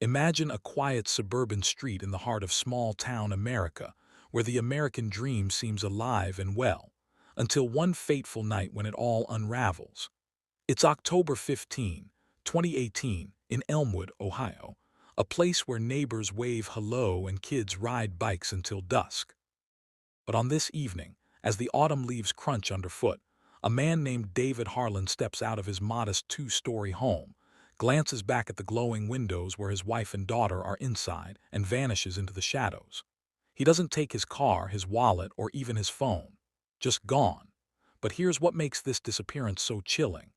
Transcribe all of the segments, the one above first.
Imagine a quiet suburban street in the heart of small-town America, where the American dream seems alive and well, until one fateful night when it all unravels. It's October 15, 2018, in Elmwood, Ohio, a place where neighbors wave hello and kids ride bikes until dusk. But on this evening, as the autumn leaves crunch underfoot, a man named David Harlan steps out of his modest two-story home, glances back at the glowing windows where his wife and daughter are inside, and vanishes into the shadows. He doesn't take his car, his wallet, or even his phone. Just gone. But here's what makes this disappearance so chilling.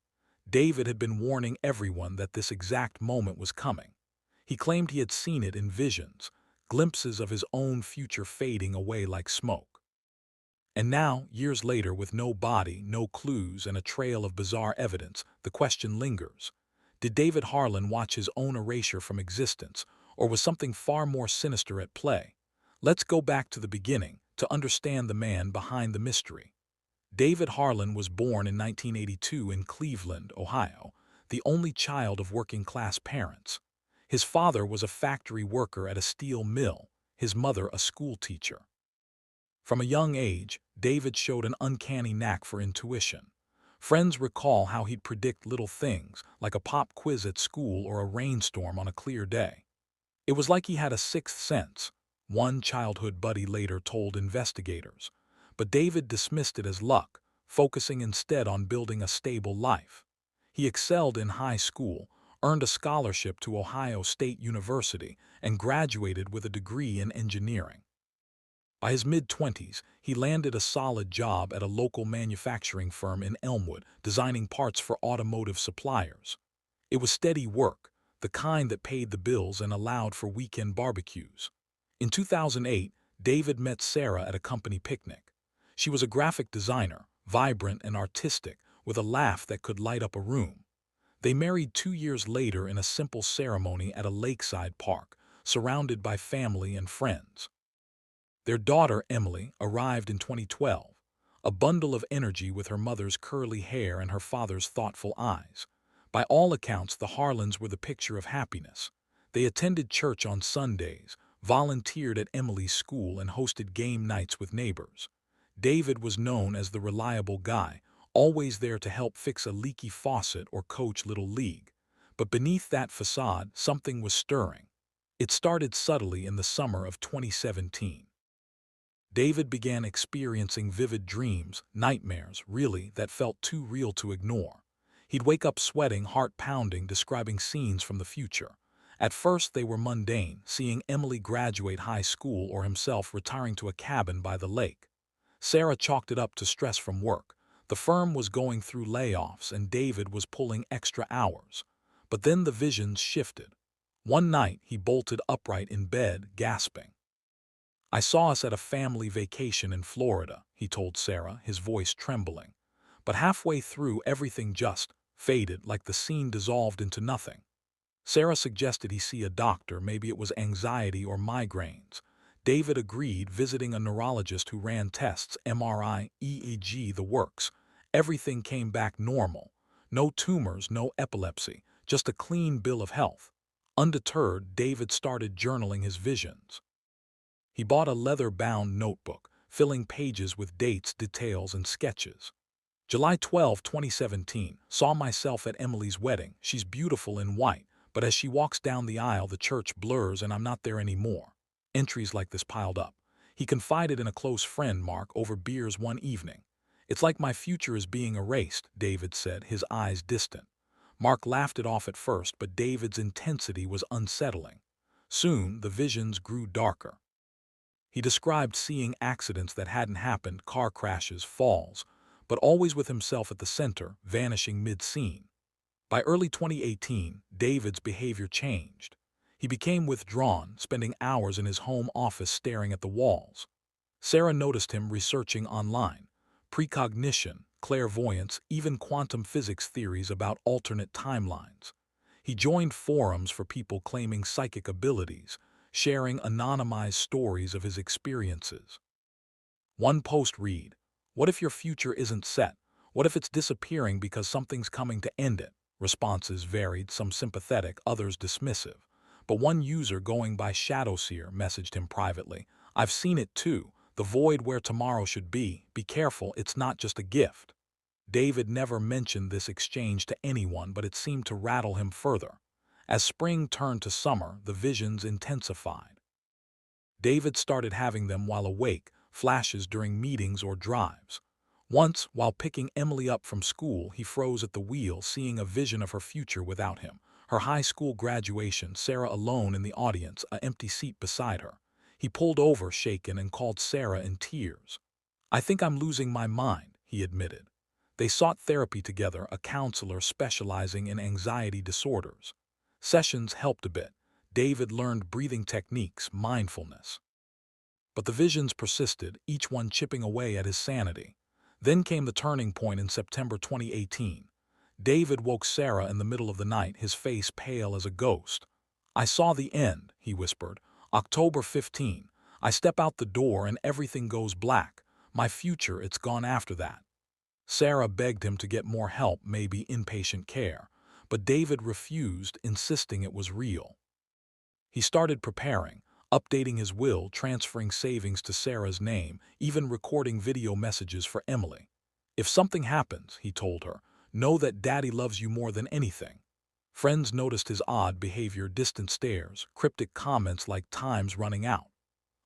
David had been warning everyone that this exact moment was coming. He claimed he had seen it in visions, glimpses of his own future fading away like smoke. And now, years later, with no body, no clues, and a trail of bizarre evidence, the question lingers. Did David Harlan watch his own erasure from existence, or was something far more sinister at play? Let's go back to the beginning to understand the man behind the mystery. David Harlan was born in 1982 in Cleveland, Ohio, the only child of working-class parents. His father was a factory worker at a steel mill, his mother a schoolteacher. From a young age, David showed an uncanny knack for intuition. Friends recall how he'd predict little things, like a pop quiz at school or a rainstorm on a clear day. It was like he had a sixth sense, one childhood buddy later told investigators. But David dismissed it as luck, focusing instead on building a stable life. He excelled in high school, earned a scholarship to Ohio State University, and graduated with a degree in engineering. By his mid-20s, he landed a solid job at a local manufacturing firm in Elmwood, designing parts for automotive suppliers. It was steady work, the kind that paid the bills and allowed for weekend barbecues. In 2008, David met Sarah at a company picnic. She was a graphic designer, vibrant and artistic, with a laugh that could light up a room. They married 2 years later in a simple ceremony at a lakeside park, surrounded by family and friends. Their daughter, Emily, arrived in 2012, a bundle of energy with her mother's curly hair and her father's thoughtful eyes. By all accounts, the Harlans were the picture of happiness. They attended church on Sundays, volunteered at Emily's school, and hosted game nights with neighbors. David was known as the reliable guy, always there to help fix a leaky faucet or coach Little League. But beneath that facade, something was stirring. It started subtly in the summer of 2017. David began experiencing vivid dreams, nightmares, really, that felt too real to ignore. He'd wake up sweating, heart pounding, describing scenes from the future. At first they were mundane, seeing Emily graduate high school or himself retiring to a cabin by the lake. Sarah chalked it up to stress from work. The firm was going through layoffs and David was pulling extra hours. But then the visions shifted. One night he bolted upright in bed, gasping. "I saw us at a family vacation in Florida," he told Sarah, his voice trembling. But halfway through, everything just faded, like the scene dissolved into nothing. Sarah suggested he see a doctor, maybe it was anxiety or migraines. David agreed, visiting a neurologist who ran tests, MRI, EEG, the works. Everything came back normal. No tumors, no epilepsy, just a clean bill of health. Undeterred, David started journaling his visions. He bought a leather-bound notebook, filling pages with dates, details, and sketches. July 12, 2017, saw myself at Emily's wedding. She's beautiful in white, but as she walks down the aisle, the church blurs and I'm not there anymore. Entries like this piled up. He confided in a close friend, Mark, over beers one evening. "It's like my future is being erased," David said, his eyes distant. Mark laughed it off at first, but David's intensity was unsettling. Soon, the visions grew darker. He described seeing accidents that hadn't happened, car crashes, falls, but always with himself at the center, vanishing mid-scene. By early 2018, David's behavior changed. He became withdrawn, spending hours in his home office staring at the walls. Sarah noticed him researching online, precognition, clairvoyance, even quantum physics theories about alternate timelines. He joined forums for people claiming psychic abilities, sharing anonymized stories of his experiences. One post read, "What if your future isn't set? What if it's disappearing because something's coming to end it?" Responses varied, some sympathetic, others dismissive. but one user going by Shadowseer messaged him privately. "I've seen it too. The void where tomorrow should be. Be careful, it's not just a gift." David never mentioned this exchange to anyone, but it seemed to rattle him further. As spring turned to summer, the visions intensified. David started having them while awake, flashes during meetings or drives. Once, while picking Emily up from school, he froze at the wheel, seeing a vision of her future without him. Her high school graduation, Sarah alone in the audience, an empty seat beside her. He pulled over, shaken, and called Sarah in tears. "I think I'm losing my mind," he admitted. They sought therapy together, a counselor specializing in anxiety disorders. Sessions helped a bit. David learned breathing techniques, mindfulness. But the visions persisted, each one chipping away at his sanity. Then came the turning point in September 2018. David woke Sarah in the middle of the night, his face pale as a ghost. "I saw the end," he whispered. "October 15. I step out the door and everything goes black. My future, it's gone after that." Sarah begged him to get more help, maybe inpatient care. But David refused, insisting it was real. He started preparing, updating his will, transferring savings to Sarah's name, even recording video messages for Emily. "If something happens," he told her, "know that Daddy loves you more than anything." Friends noticed his odd behavior, distant stares, cryptic comments like "time's running out."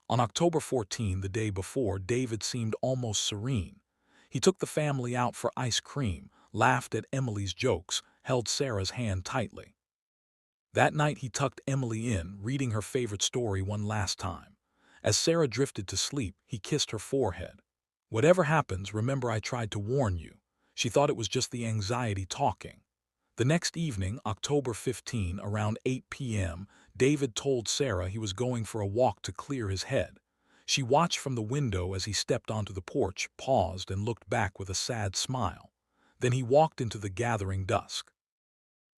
On October 14, the day before, David seemed almost serene. He took the family out for ice cream, laughed at Emily's jokes, held Sarah's hand tightly. That night he tucked Emily in, reading her favorite story one last time. As Sarah drifted to sleep, he kissed her forehead. "Whatever happens, remember I tried to warn you." She thought it was just the anxiety talking. The next evening, October 15, around 8 p.m., David told Sarah he was going for a walk to clear his head. She watched from the window as he stepped onto the porch, paused, and looked back with a sad smile. Then he walked into the gathering dusk.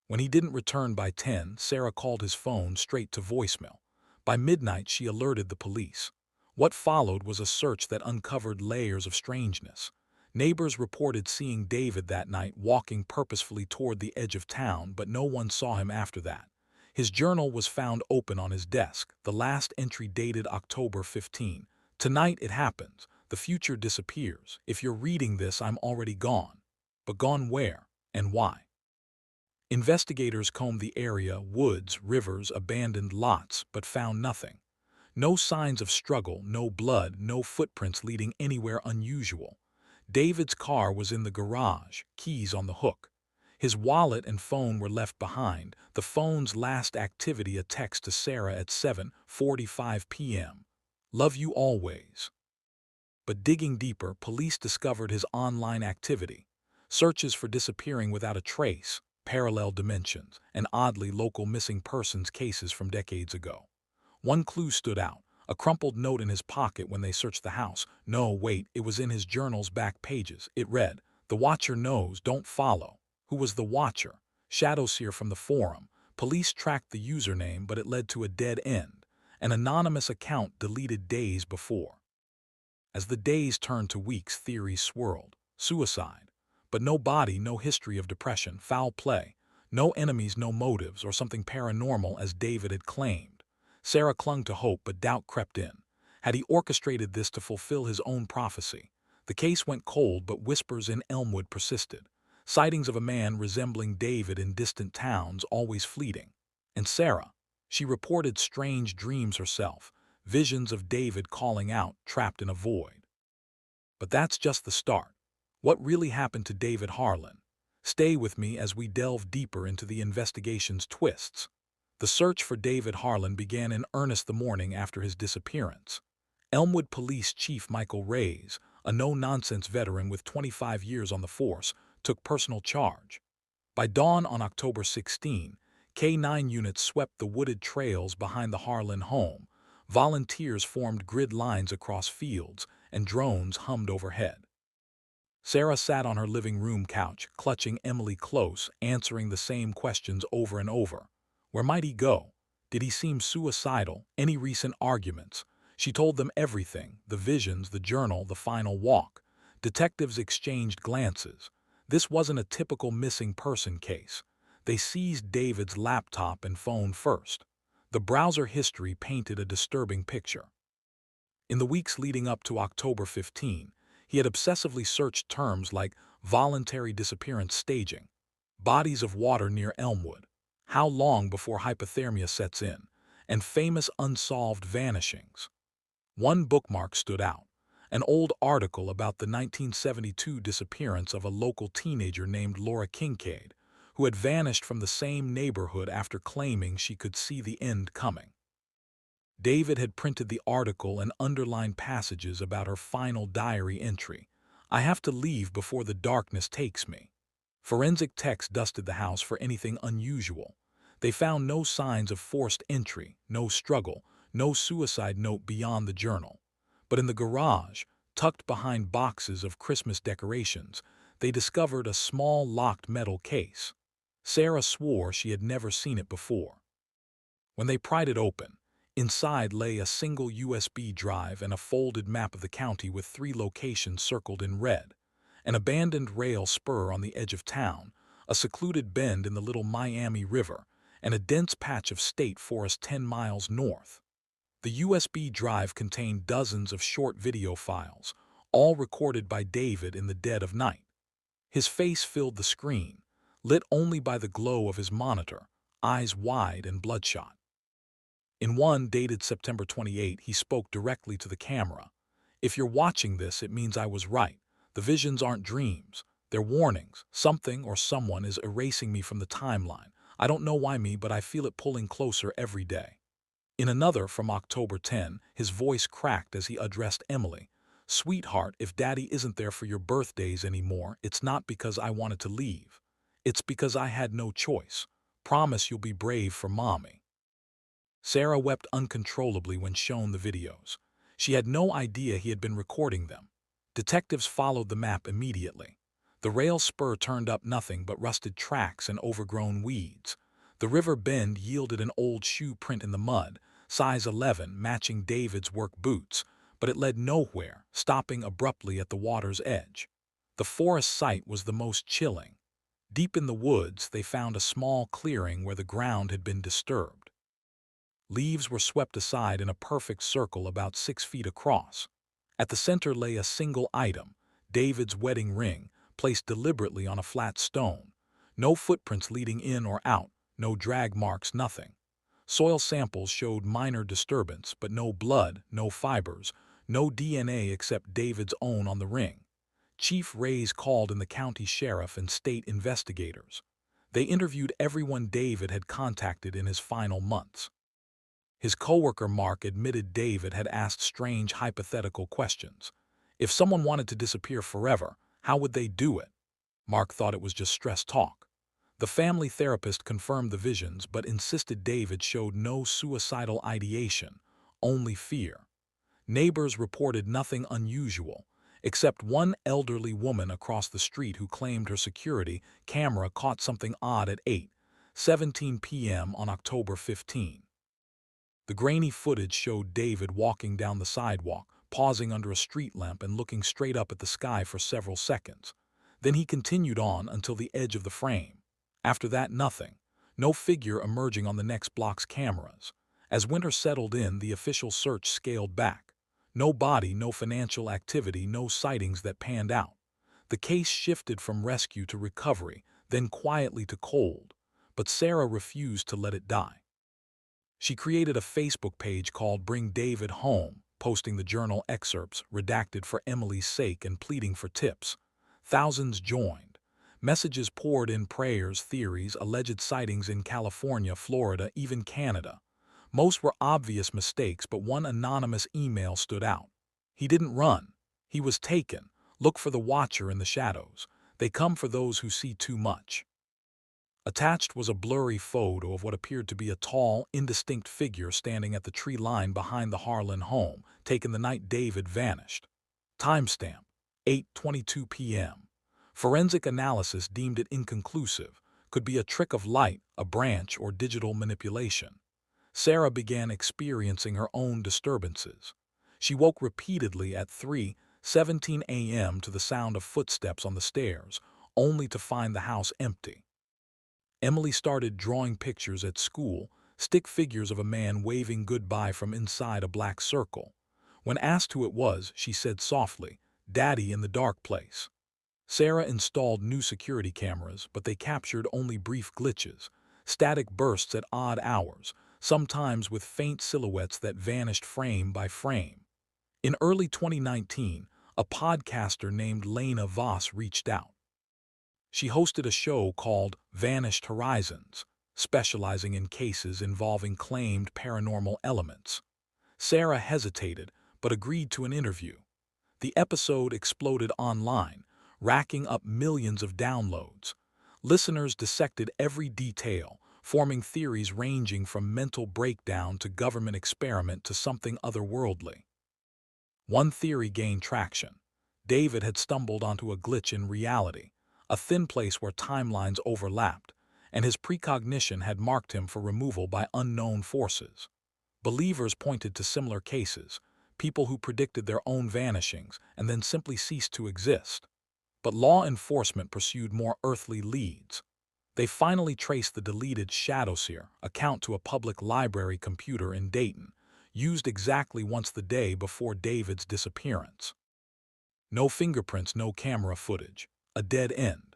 When he didn't return by 10, Sarah called his phone straight to voicemail. By midnight, she alerted the police. What followed was a search that uncovered layers of strangeness. Neighbors reported seeing David that night walking purposefully toward the edge of town, but no one saw him after that. His journal was found open on his desk, the last entry dated October 15. "Tonight it happens. The future disappears. If you're reading this, I'm already gone." But gone where? And why? Investigators combed the area, woods, rivers, abandoned lots, but found nothing. No signs of struggle, no blood, no footprints leading anywhere unusual. David's car was in the garage, keys on the hook. His wallet and phone were left behind, the phone's last activity a text to Sarah at 7:45 p.m. "Love you always." But digging deeper, police discovered his online activity. Searches for disappearing without a trace, parallel dimensions, and oddly local missing persons cases from decades ago. One clue stood out, a crumpled note in his pocket when they searched the house. No, wait, it was in his journal's back pages. It read, "The Watcher knows, don't follow." Who was the Watcher? Shadowseer from the forum. Police tracked the username, but it led to a dead end. An anonymous account deleted days before. As the days turned to weeks, theories swirled. Suicide. But no body, no history of depression, foul play. No enemies, no motives, or something paranormal as David had claimed. Sarah clung to hope, but doubt crept in. Had he orchestrated this to fulfill his own prophecy? The case went cold, but whispers in Elmwood persisted. Sightings of a man resembling David in distant towns, always fleeting. And Sarah? She reported strange dreams herself, visions of David calling out, trapped in a void. But that's just the start. What really happened to David Harlan? Stay with me as we delve deeper into the investigation's twists. The search for David Harlan began in earnest the morning after his disappearance. Elmwood Police Chief Michael Reyes, a no-nonsense veteran with 25 years on the force, took personal charge. By dawn on October 16, K-9 units swept the wooded trails behind the Harlan home. Volunteers formed grid lines across fields, and drones hummed overhead. Sarah sat on her living room couch, clutching Emily close, answering the same questions over and over. Where might he go? Did he seem suicidal? Any recent arguments? She told them everything, the visions, the journal, the final walk. Detectives exchanged glances. This wasn't a typical missing person case. They seized David's laptop and phone first. The browser history painted a disturbing picture. In the weeks leading up to October 15, he had obsessively searched terms like voluntary disappearance staging, bodies of water near Elmwood, how long before hypothermia sets in, and famous unsolved vanishings. One bookmark stood out, an old article about the 1972 disappearance of a local teenager named Laura Kincaid, who had vanished from the same neighborhood after claiming she could see the end coming. David had printed the article and underlined passages about her final diary entry. "I have to leave before the darkness takes me." Forensic techs dusted the house for anything unusual. They found no signs of forced entry, no struggle, no suicide note beyond the journal. But in the garage, tucked behind boxes of Christmas decorations, they discovered a small locked metal case. Sarah swore she had never seen it before. When they pried it open, inside lay a single USB drive and a folded map of the county with 3 locations circled in red: an abandoned rail spur on the edge of town, a secluded bend in the Little Miami River, and a dense patch of state forest 10 miles north. The USB drive contained dozens of short video files, all recorded by David in the dead of night. His face filled the screen, lit only by the glow of his monitor, eyes wide and bloodshot. In one dated September 28, he spoke directly to the camera. "If you're watching this, it means I was right. The visions aren't dreams. They're warnings. Something or someone is erasing me from the timeline. I don't know why me, but I feel it pulling closer every day." In another from October 10, his voice cracked as he addressed Emily. "Sweetheart, if Daddy isn't there for your birthdays anymore, it's not because I wanted to leave. It's because I had no choice. Promise you'll be brave for Mommy." Sarah wept uncontrollably when shown the videos. She had no idea he had been recording them. Detectives followed the map immediately. The rail spur turned up nothing but rusted tracks and overgrown weeds. The river bend yielded an old shoe print in the mud, size 11, matching David's work boots, but it led nowhere, stopping abruptly at the water's edge. The forest site was the most chilling. Deep in the woods, they found a small clearing where the ground had been disturbed. Leaves were swept aside in a perfect circle about 6 feet across. At the center lay a single item, David's wedding ring, placed deliberately on a flat stone. No footprints leading in or out, no drag marks, nothing. Soil samples showed minor disturbance, but no blood, no fibers, no DNA except David's own on the ring. Chief Rays called in the county sheriff and state investigators. They interviewed everyone David had contacted in his final months. His coworker Mark admitted David had asked strange hypothetical questions. If someone wanted to disappear forever, how would they do it? Mark thought it was just stress talk. The family therapist confirmed the visions but insisted David showed no suicidal ideation, only fear. Neighbors reported nothing unusual, except one elderly woman across the street who claimed her security camera caught something odd at 8:17 p.m. on October 15. The grainy footage showed David walking down the sidewalk, pausing under a street lamp and looking straight up at the sky for several seconds. Then he continued on until the edge of the frame. After that, nothing. No figure emerging on the next block's cameras. As winter settled in, the official search scaled back. No body, no financial activity, no sightings that panned out. The case shifted from rescue to recovery, then quietly to cold. But Sarah refused to let it die. She created a Facebook page called Bring David Home, posting the journal excerpts redacted for Emily's sake and pleading for tips. Thousands joined. Messages poured in: prayers, theories, alleged sightings in California, Florida, even Canada. Most were obvious mistakes, but one anonymous email stood out. "He didn't run. He was taken. Look for the watcher in the shadows. They come for those who see too much." Attached was a blurry photo of what appeared to be a tall, indistinct figure standing at the tree line behind the Harlan home, taken the night David vanished. Timestamp: 8:22 p.m. Forensic analysis deemed it inconclusive. Could be a trick of light, a branch, or digital manipulation. Sarah began experiencing her own disturbances. She woke repeatedly at 3:17 a.m. to the sound of footsteps on the stairs, only to find the house empty. Emily started drawing pictures at school, stick figures of a man waving goodbye from inside a black circle. When asked who it was, she said softly, "Daddy in the dark place." Sarah installed new security cameras, but they captured only brief glitches, static bursts at odd hours, sometimes with faint silhouettes that vanished frame by frame. In early 2019, a podcaster named Lena Voss reached out. She hosted a show called Vanished Horizons, specializing in cases involving claimed paranormal elements. Sarah hesitated, but agreed to an interview. The episode exploded online, racking up millions of downloads. Listeners dissected every detail, forming theories ranging from mental breakdown to government experiment to something otherworldly. One theory gained traction. David had stumbled onto a glitch in reality, a thin place where timelines overlapped, and his precognition had marked him for removal by unknown forces. Believers pointed to similar cases, people who predicted their own vanishings and then simply ceased to exist. But law enforcement pursued more earthly leads. They finally traced the deleted Shadowseer account to a public library computer in Dayton, used exactly once the day before David's disappearance. No fingerprints, no camera footage. A dead end.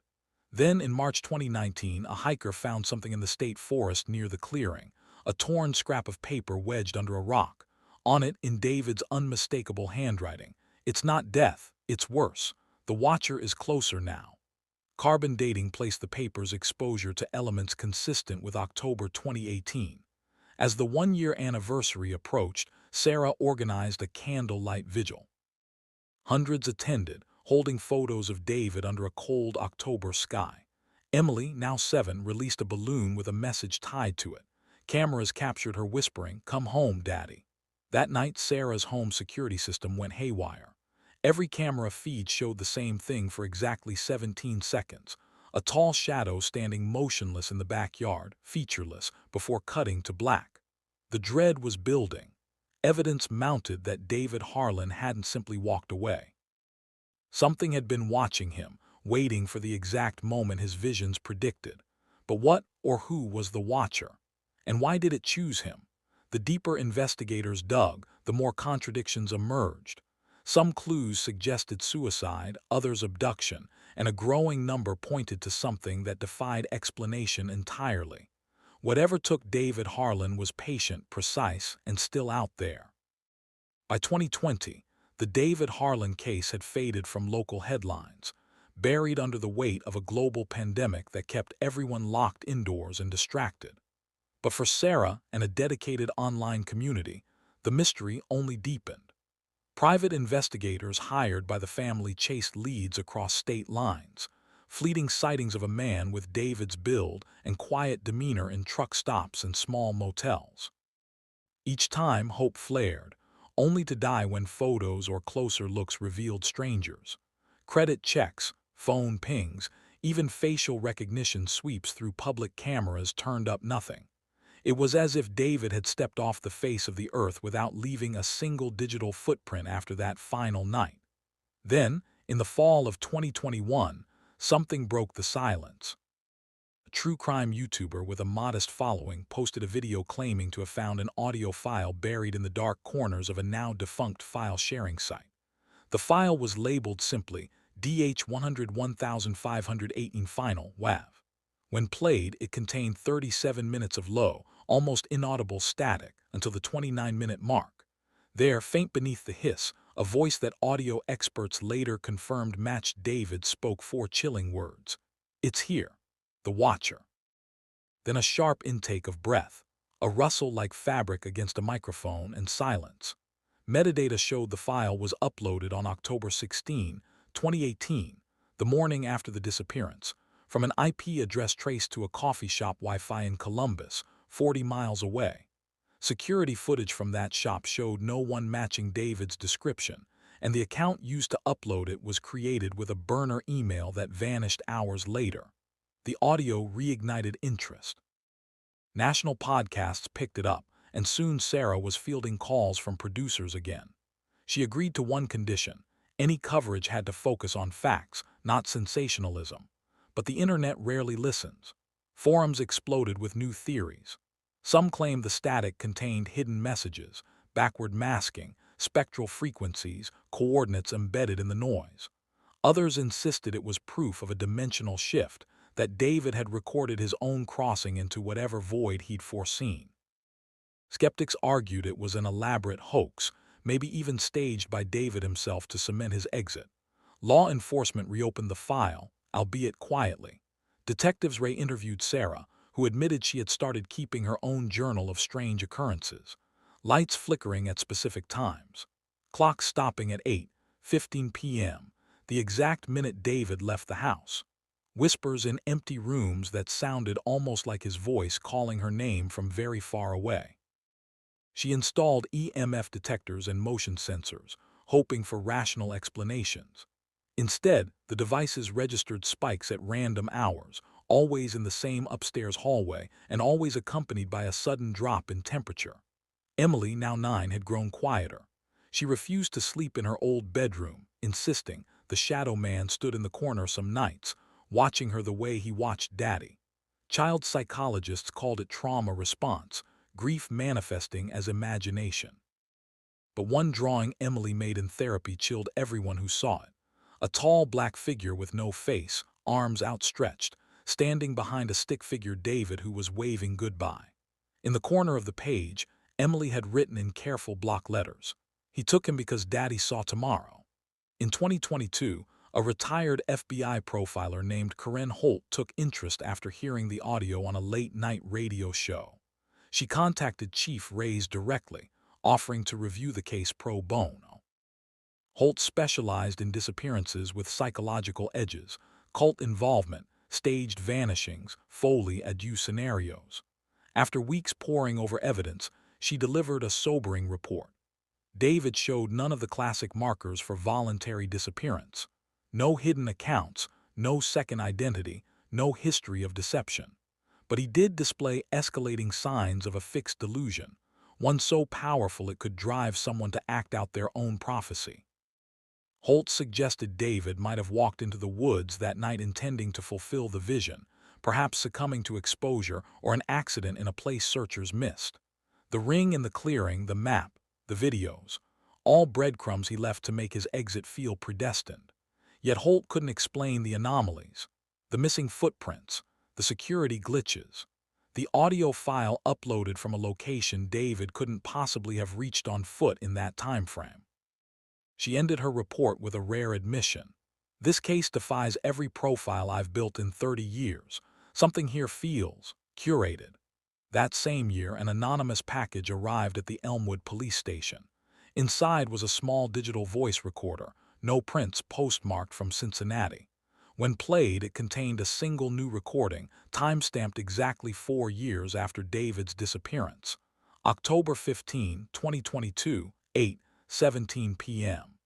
Then, in March 2019, a hiker found something in the state forest near the clearing, a torn scrap of paper wedged under a rock. On it, in David's unmistakable handwriting, "It's not death, it's worse. The Watcher is closer now." Carbon dating placed the paper's exposure to elements consistent with October 2018. As the one-year anniversary approached, Sarah organized a candlelight vigil. Hundreds attended, holding photos of David under a cold October sky. Emily, now 7, released a balloon with a message tied to it. Cameras captured her whispering, "Come home, Daddy." That night, Sarah's home security system went haywire. Every camera feed showed the same thing for exactly 17 seconds. A tall shadow standing motionless in the backyard, featureless, before cutting to black. The dread was building. Evidence mounted that David Harlan hadn't simply walked away. Something had been watching him, waiting for the exact moment his visions predicted. But what or who was the Watcher? And why did it choose him? The deeper investigators dug, the more contradictions emerged. Some clues suggested suicide, others abduction, and a growing number pointed to something that defied explanation entirely. Whatever took David Harlan was patient, precise, and still out there. By 2020, the David Harlan case had faded from local headlines, buried under the weight of a global pandemic that kept everyone locked indoors and distracted. But for Sarah and a dedicated online community, the mystery only deepened. Private investigators hired by the family chased leads across state lines, fleeting sightings of a man with David's build and quiet demeanor in truck stops and small motels. Each time, hope flared, only to die when photos or closer looks revealed strangers. Credit checks, phone pings, even facial recognition sweeps through public cameras turned up nothing. It was as if David had stepped off the face of the earth without leaving a single digital footprint after that final night. Then, in the fall of 2021, something broke the silence. A true crime YouTuber with a modest following posted a video claiming to have found an audio file buried in the dark corners of a now-defunct file-sharing site. The file was labeled simply DH-101,518 Final WAV. When played, it contained 37 minutes of low, almost inaudible static until the 29-minute mark. There, faint beneath the hiss, a voice that audio experts later confirmed matched David spoke 4 chilling words. "It's here. The Watcher." Then a sharp intake of breath, a rustle like fabric against a microphone, and silence. Metadata showed the file was uploaded on October 16, 2018, the morning after the disappearance, from an IP address traced to a coffee shop Wi-Fi in Columbus, 40 miles away. Security footage from that shop showed no one matching David's description, and the account used to upload it was created with a burner email that vanished hours later. The audio reignited interest. National podcasts picked it up, and soon Sarah was fielding calls from producers again. She agreed to one condition: any coverage had to focus on facts, not sensationalism. But the internet rarely listens. Forums exploded with new theories. Some claimed the static contained hidden messages, backward masking, spectral frequencies, coordinates embedded in the noise. Others insisted it was proof of a dimensional shift, that David had recorded his own crossing into whatever void he'd foreseen. Skeptics argued it was an elaborate hoax, maybe even staged by David himself to cement his exit. Law enforcement reopened the file, albeit quietly. Detectives interviewed Sarah, who admitted she had started keeping her own journal of strange occurrences. Lights flickering at specific times. Clock stopping at 8:15 p.m., the exact minute David left the house. Whispers in empty rooms that sounded almost like his voice calling her name from very far away. She installed EMF detectors and motion sensors, hoping for rational explanations. Instead, the devices registered spikes at random hours, always in the same upstairs hallway and always accompanied by a sudden drop in temperature. Emily, now 9, had grown quieter. She refused to sleep in her old bedroom, insisting the shadow man stood in the corner some nights, watching her the way he watched Daddy. Child psychologists called it trauma response, grief manifesting as imagination. But one drawing Emily made in therapy chilled everyone who saw it. A tall black figure with no face, arms outstretched, standing behind a stick figure David who was waving goodbye. In the corner of the page, Emily had written in careful block letters, "He took him because Daddy saw tomorrow." In 2022, a retired FBI profiler named Corinne Holt took interest after hearing the audio on a late-night radio show. She contacted Chief Reyes directly, offering to review the case pro bono. Holt specialized in disappearances with psychological edges, cult involvement, staged vanishings, Foley adieu scenarios. After weeks poring over evidence, she delivered a sobering report. David showed none of the classic markers for voluntary disappearance. No hidden accounts, no second identity, no history of deception. But he did display escalating signs of a fixed delusion, one so powerful it could drive someone to act out their own prophecy. Holt suggested David might have walked into the woods that night intending to fulfill the vision, perhaps succumbing to exposure or an accident in a place searchers missed. The ring in the clearing, the map, the videos, all breadcrumbs he left to make his exit feel predestined. Yet Holt couldn't explain the anomalies, the missing footprints, the security glitches, the audio file uploaded from a location David couldn't possibly have reached on foot in that time frame. She ended her report with a rare admission. "This case defies every profile I've built in 30 years. Something here feels curated." That same year, an anonymous package arrived at the Elmwood police station. Inside was a small digital voice recorder, no prints, postmarked from Cincinnati. When played, it contained a single new recording, time-stamped exactly 4 years after David's disappearance. October 15, 2022, 8:17 p.m.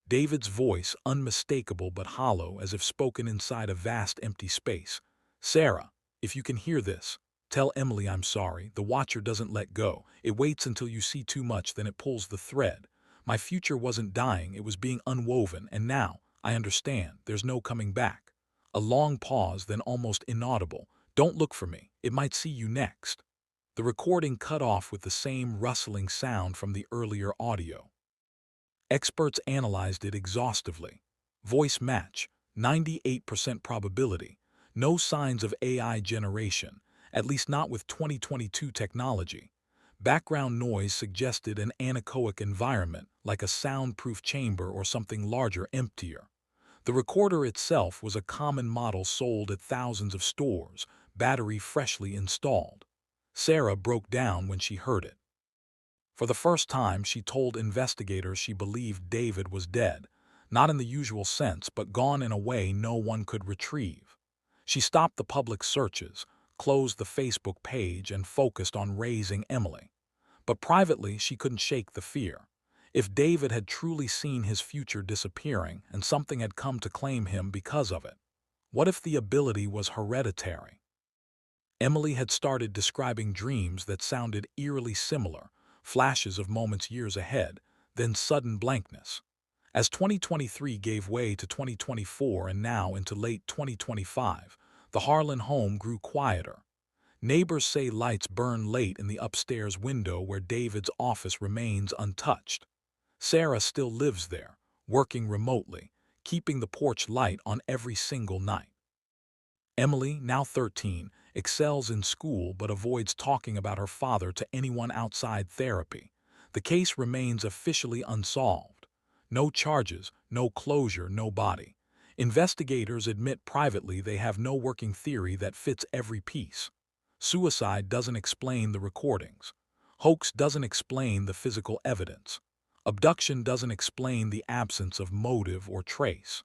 David's voice, unmistakable but hollow, as if spoken inside a vast empty space. "Sarah, if you can hear this, tell Emily I'm sorry. The watcher doesn't let go. It waits until you see too much, then it pulls the thread. My future wasn't dying, it was being unwoven, and now, I understand, there's no coming back." A long pause, then almost inaudible. "Don't look for me. It might see you next." The recording cut off with the same rustling sound from the earlier audio. Experts analyzed it exhaustively. Voice match, 98% probability. No signs of AI generation, at least not with 2022 technology. Background noise suggested an anechoic environment, like a soundproof chamber or something larger, emptier. The recorder itself was a common model sold at thousands of stores, battery freshly installed. Sarah broke down when she heard it. For the first time, she told investigators she believed David was dead, not in the usual sense, but gone in a way no one could retrieve. She stopped the public searches, closed the Facebook page, and focused on raising Emily. But privately, she couldn't shake the fear. If David had truly seen his future disappearing and something had come to claim him because of it, what if the ability was hereditary? Emily had started describing dreams that sounded eerily similar, flashes of moments years ahead, then sudden blankness. As 2023 gave way to 2024 and now into late 2025, the Harlan home grew quieter. Neighbors say lights burn late in the upstairs window where David's office remains untouched. Sarah still lives there, working remotely, keeping the porch light on every single night. Emily, now 13, excels in school but avoids talking about her father to anyone outside therapy. The case remains officially unsolved. No charges, no closure, no body. Investigators admit privately they have no working theory that fits every piece. Suicide doesn't explain the recordings. Hoax doesn't explain the physical evidence. Abduction doesn't explain the absence of motive or trace.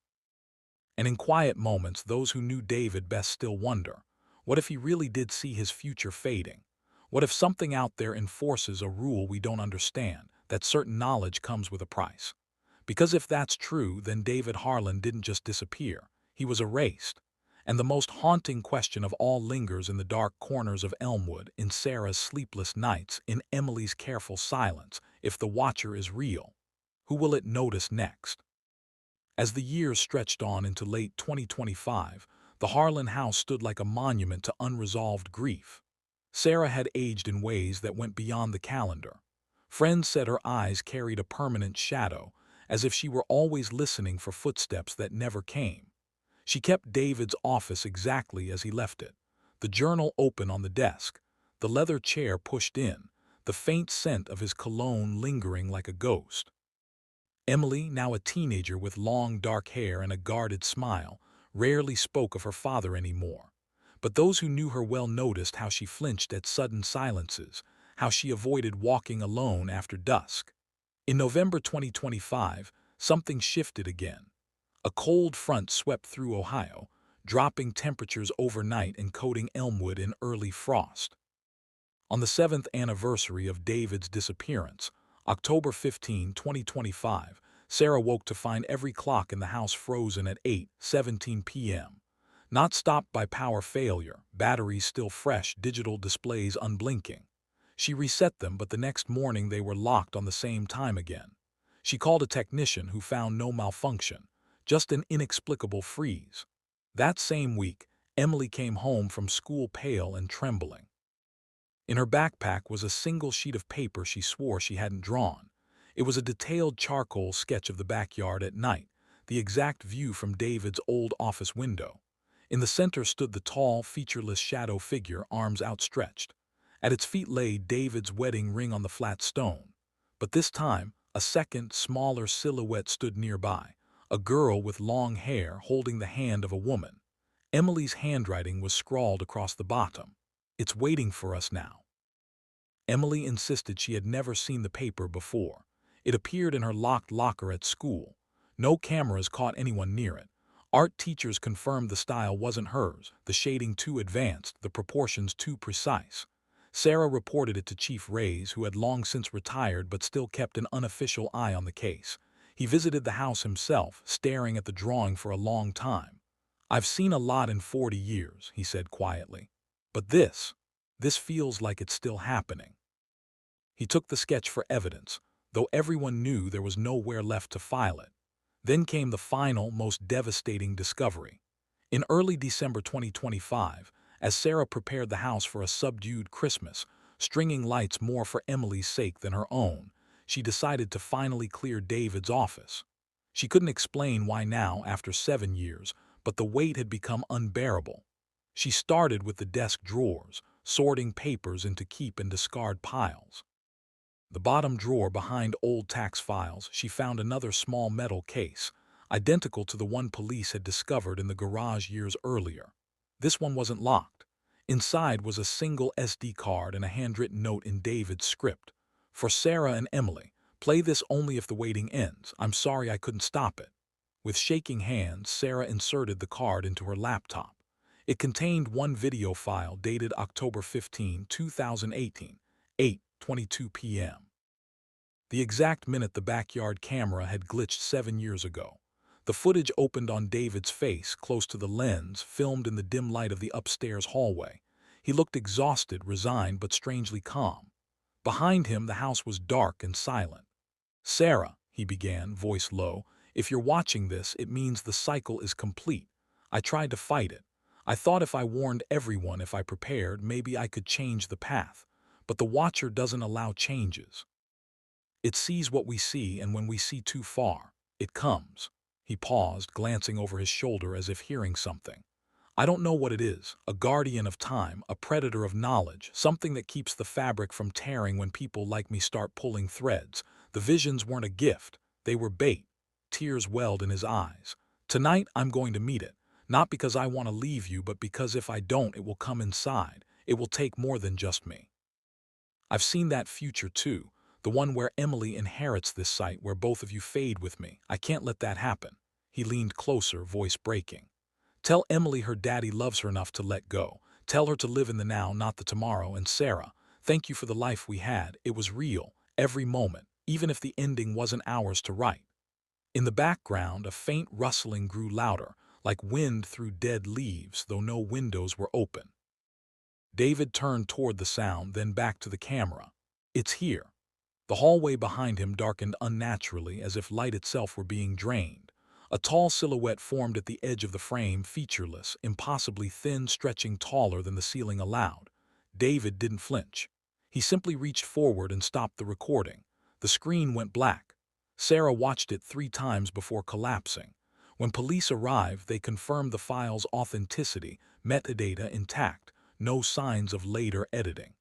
And in quiet moments, those who knew David best still wonder, what if he really did see his future fading? What if something out there enforces a rule we don't understand, that certain knowledge comes with a price? Because if that's true, then David Harlan didn't just disappear, he was erased. And the most haunting question of all lingers in the dark corners of Elmwood, in Sarah's sleepless nights, in Emily's careful silence. If the watcher is real, who will it notice next? As the years stretched on into late 2025, the Harlan house stood like a monument to unresolved grief. Sarah had aged in ways that went beyond the calendar. Friends said her eyes carried a permanent shadow, as if she were always listening for footsteps that never came. She kept David's office exactly as he left it, the journal open on the desk, the leather chair pushed in, the faint scent of his cologne lingering like a ghost. Emily, now a teenager with long dark hair and a guarded smile, rarely spoke of her father anymore. But those who knew her well noticed how she flinched at sudden silences, how she avoided walking alone after dusk. In November 2025, something shifted again. A cold front swept through Ohio, dropping temperatures overnight and coating Elmwood in early frost. On the 7th anniversary of David's disappearance, October 15, 2025, Sarah woke to find every clock in the house frozen at 8:17 p.m. Not stopped by power failure, batteries still fresh, digital displays unblinking. She reset them, but the next morning they were locked on the same time again. She called a technician who found no malfunction, just an inexplicable freeze. That same week, Emily came home from school pale and trembling. In her backpack was a single sheet of paper she swore she hadn't drawn. It was a detailed charcoal sketch of the backyard at night, the exact view from David's old office window. In the center stood the tall, featureless shadow figure, arms outstretched. At its feet lay David's wedding ring on the flat stone. But this time, a second, smaller silhouette stood nearby, a girl with long hair holding the hand of a woman. Emily's handwriting was scrawled across the bottom. "It's waiting for us now." Emily insisted she had never seen the paper before. It appeared in her locked locker at school. No cameras caught anyone near it. Art teachers confirmed the style wasn't hers, the shading too advanced, the proportions too precise. Sarah reported it to Chief Reyes, who had long since retired but still kept an unofficial eye on the case. He visited the house himself, staring at the drawing for a long time. "I've seen a lot in 40 years," he said quietly. "But this feels like it's still happening." He took the sketch for evidence, though everyone knew there was nowhere left to file it. Then came the final, most devastating discovery. In early December 2025, as Sarah prepared the house for a subdued Christmas, stringing lights more for Emily's sake than her own, she decided to finally clear David's office. She couldn't explain why now, after 7 years, but the weight had become unbearable. She started with the desk drawers, sorting papers into keep and discard piles. The bottom drawer behind old tax files, she found another small metal case, identical to the one police had discovered in the garage years earlier. This one wasn't locked. Inside was a single SD card and a handwritten note in David's script. "For Sarah and Emily, play this only if the waiting ends. I'm sorry I couldn't stop it." With shaking hands, Sarah inserted the card into her laptop. It contained one video file dated October 15, 2018, 8:22 p.m. The exact minute the backyard camera had glitched 7 years ago. The footage opened on David's face, close to the lens, filmed in the dim light of the upstairs hallway. He looked exhausted, resigned, but strangely calm. Behind him, the house was dark and silent. "Sarah," he began, voice low, "if you're watching this, it means the cycle is complete. I tried to fight it. I thought if I warned everyone, if I prepared, maybe I could change the path. But the Watcher doesn't allow changes. It sees what we see, and when we see too far, it comes." He paused, glancing over his shoulder as if hearing something. "I don't know what it is, a guardian of time, a predator of knowledge, something that keeps the fabric from tearing when people like me start pulling threads. The visions weren't a gift, they were bait." Tears welled in his eyes. "Tonight I'm going to meet it, not because I want to leave you, but because if I don't, it will come inside. It will take more than just me. I've seen that future too, the one where Emily inherits this site, where both of you fade with me. I can't let that happen." He leaned closer, voice breaking. "Tell Emily her daddy loves her enough to let go. Tell her to live in the now, not the tomorrow. And Sarah, thank you for the life we had. It was real, every moment, even if the ending wasn't ours to write." In the background, a faint rustling grew louder, like wind through dead leaves, though no windows were open. David turned toward the sound, then back to the camera. "It's here." The hallway behind him darkened unnaturally, as if light itself were being drained. A tall silhouette formed at the edge of the frame, featureless, impossibly thin, stretching taller than the ceiling allowed. David didn't flinch. He simply reached forward and stopped the recording. The screen went black. Sarah watched it 3 times before collapsing. When police arrived, they confirmed the file's authenticity, metadata intact, no signs of later editing.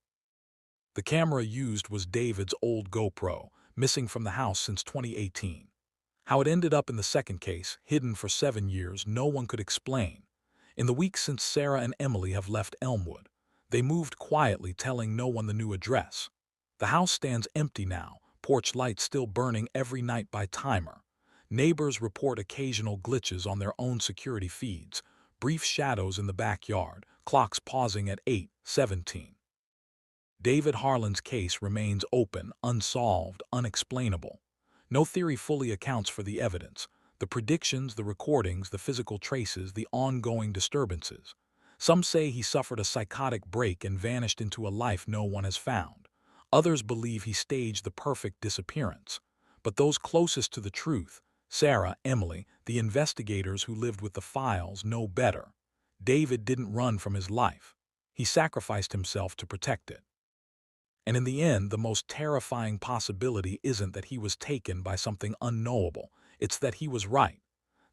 The camera used was David's old GoPro, missing from the house since 2018. How it ended up in the second case, hidden for 7 years, no one could explain. In the weeks since Sarah and Emily have left Elmwood, they moved quietly, telling no one the new address. The house stands empty now, porch lights still burning every night by timer. Neighbors report occasional glitches on their own security feeds, brief shadows in the backyard, clocks pausing at 8:17. David Harlan's case remains open, unsolved, unexplainable. No theory fully accounts for the evidence, the predictions, the recordings, the physical traces, the ongoing disturbances. Some say he suffered a psychotic break and vanished into a life no one has found. Others believe he staged the perfect disappearance. But those closest to the truth, Sarah, Emily, the investigators who lived with the files, know better. David didn't run from his life. He sacrificed himself to protect it. And in the end, the most terrifying possibility isn't that he was taken by something unknowable, it's that he was right.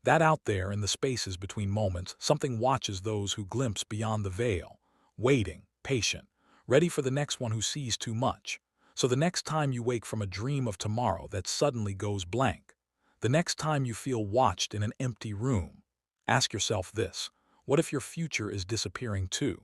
That out there in the spaces between moments, something watches those who glimpse beyond the veil, waiting, patient, ready for the next one who sees too much. So the next time you wake from a dream of tomorrow that suddenly goes blank, the next time you feel watched in an empty room, ask yourself this: what if your future is disappearing too?